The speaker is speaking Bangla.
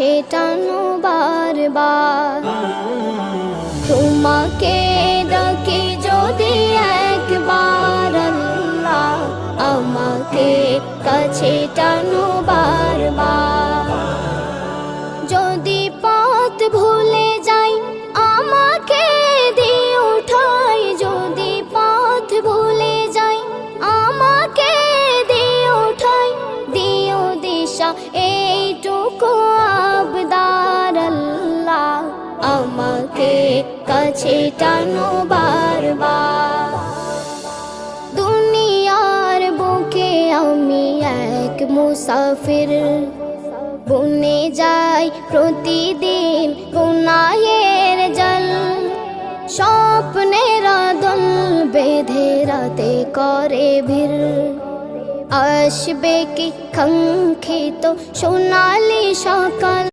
কাছে টানো বারবার। তোমাকে ডাকি যদি একবার আল্লাহ, আমাকে কাছে টানো বারবার। যদি পথ ভুলে যাই আমাকে দিও ঠাই, যদি পথ ভুলে যাই আমাকে দিও ঠাই, দিও দিশা এইটুকু আবদার আল্লাহ, আমাকে কাছে টানো বারবার। দুনিয়ার বুকে আমি এক মুসাফির, বনে যাই প্রতিদিন গুনাহের জল। স্বপ্নের দল বেঁধে রাতে করে ভিড়, আসবে কি কাঙ্ক্ষিত সোনালি সকাল।